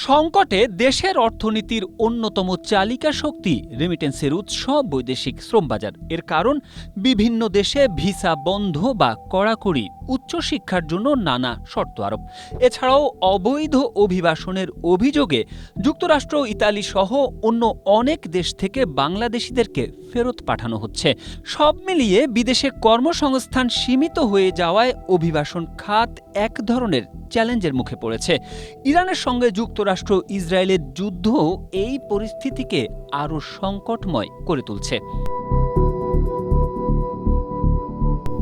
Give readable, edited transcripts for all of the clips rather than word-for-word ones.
সংকটে দেশের অর্থনীতির অন্যতম চালিকা শক্তি রেমিটেন্সের উৎস বৈদেশিক শ্রমবাজার। এর কারণ বিভিন্ন দেশে ভিসা বন্ধ বা কড়াকড়ি, উচ্চশিক্ষার জন্য নানা শর্ত আরোপ। এছাড়াও অবৈধ অভিবাসনের অভিযোগে যুক্তরাষ্ট্র, ইতালি সহ অন্য অনেক দেশ থেকে বাংলাদেশিদেরকে ফেরত পাঠানো হচ্ছে। সব মিলিয়ে বিদেশে কর্মসংস্থান সীমিত হয়ে যাওয়ায় অভিবাসন খাত এক ধরনের চ্যালেঞ্জের মুখে পড়েছে। ইরানের সঙ্গে যুক্তরাষ্ট্র ইসরায়েলের যুদ্ধ এই পরিস্থিতিকে আরও সংকটময় করে তুলছে।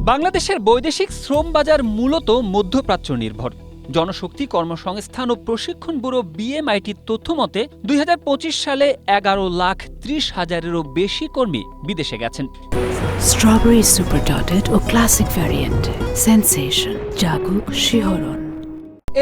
বাংলাদেশের বৈদেশিক শ্রম বাজার মূলত মধ্যপ্রাচ্য নির্ভর। জনশক্তি কর্মসংস্থান ও প্রশিক্ষণ ব্যুরো বিএমআইটির তথ্য মতে ২০২৫ সালে ১১,৩০,০০০-এরও বেশি কর্মী বিদেশে গেছেন। স্ট্রবেরি সুপার ডটেড ও ক্লাসিক ভ্যারিয়েন্ট সেনসেশন জাগুক শিহরণ।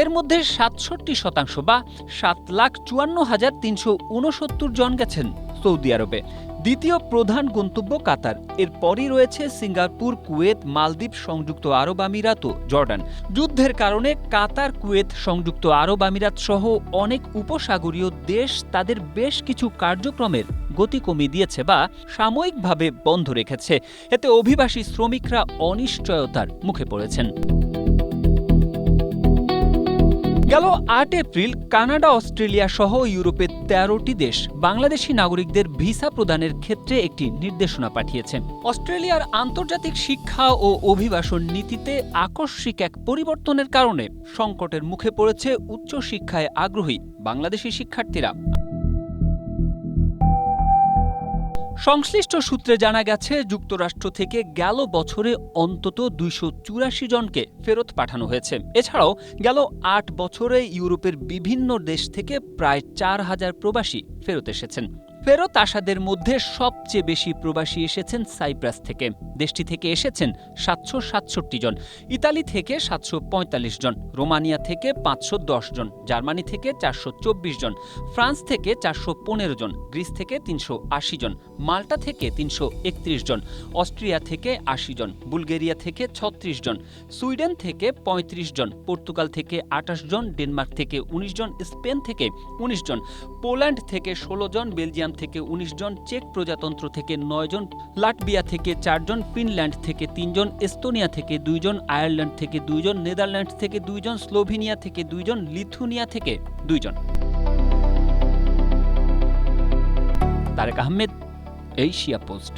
এর মধ্যে ৬৭% বা ৭,৫৪,৩৬৯ জন গেছেন সৌদি আরবে। দ্বিতীয় প্রধান গন্তব্য কাতার, এরপরই রয়েছে সিঙ্গাপুর, কুয়েত, মালদ্বীপ, সংযুক্ত আরব আমিরাত ও জর্ডান। যুদ্ধের কারণে কাতার, কুয়েত, সংযুক্ত আরব আমিরাত সহ অনেক উপসাগরীয় দেশ তাদের বেশ কিছু কার্যক্রমের গতি কমিয়ে দিয়েছে বা সাময়িকভাবে বন্ধ রেখেছে। এতে অভিবাসী শ্রমিকরা অনিশ্চয়তার মুখে পড়েছেন। গেল ৮ এপ্রিল কানাডা, অস্ট্রেলিয়া সহ ইউরোপের ১৩টি দেশ বাংলাদেশি নাগরিকদের ভিসা প্রদানের ক্ষেত্রে একটি নির্দেশনা পাঠিয়েছে। অস্ট্রেলিয়ার আন্তর্জাতিক শিক্ষা ও অভিবাসন নীতিতে আকস্মিক এক পরিবর্তনের কারণে সংকটের মুখে পড়েছে উচ্চশিক্ষায় আগ্রহী বাংলাদেশি শিক্ষার্থীরা। সংশ্লিষ্ট সূত্রে জানা গেছে, যুক্তরাষ্ট্র থেকে গেল বছরে অন্তত ২৮৪ জনকে ফেরত পাঠানো হয়েছে। এছাড়াও গেল ৮ বছরে ইউরোপের বিভিন্ন দেশ থেকে প্রায় ৪,০০০ প্রবাসী ফেরত এসেছেন। ফেরত আসাদের মধ্যে সবচেয়ে বেশি প্রবাসী এসেছেন সাইপ্রাস থেকে। দেশটি থেকে এসেছেন ৭৬৭ জন, ইতালি থেকে ৭৪৫ জন, রোমানিয়া থেকে ৫১০ জন, জার্মানি থেকে ৪২৪ জন, ফ্রান্স থেকে ৪১৫ জন, গ্রিস থেকে ৩৮০ জন, মাল্টা থেকে ৩৩১ জন, অস্ট্রিয়া থেকে ৮০ জন, বুলগেরিয়া থেকে ৩৬ জন, সুইডেন থেকে ৩৫ জন, পর্তুগাল থেকে ২৮ জন, ডেনমার্ক থেকে ১৯ জন, স্পেন থেকে ১৯ জন, পোল্যান্ড থেকে ১৬ জন, বেলজিয়াম থেকে ১৯ জন, চেক প্রজাতন্ত্র থেকে ৯ জন, লাটভিয়া থেকে ৪ জন, ফিনল্যান্ড থেকে ৩ জন, এস্তোনিয়া থেকে ২ জন, আয়ারল্যান্ড থেকে 2 জন, নেদারল্যান্ডস থেকে 2 জন, স্লোভেনিয়া থেকে 2 জন, লিথুনিয়া থেকে 2 জন। Tarek Ahmed, Asia post.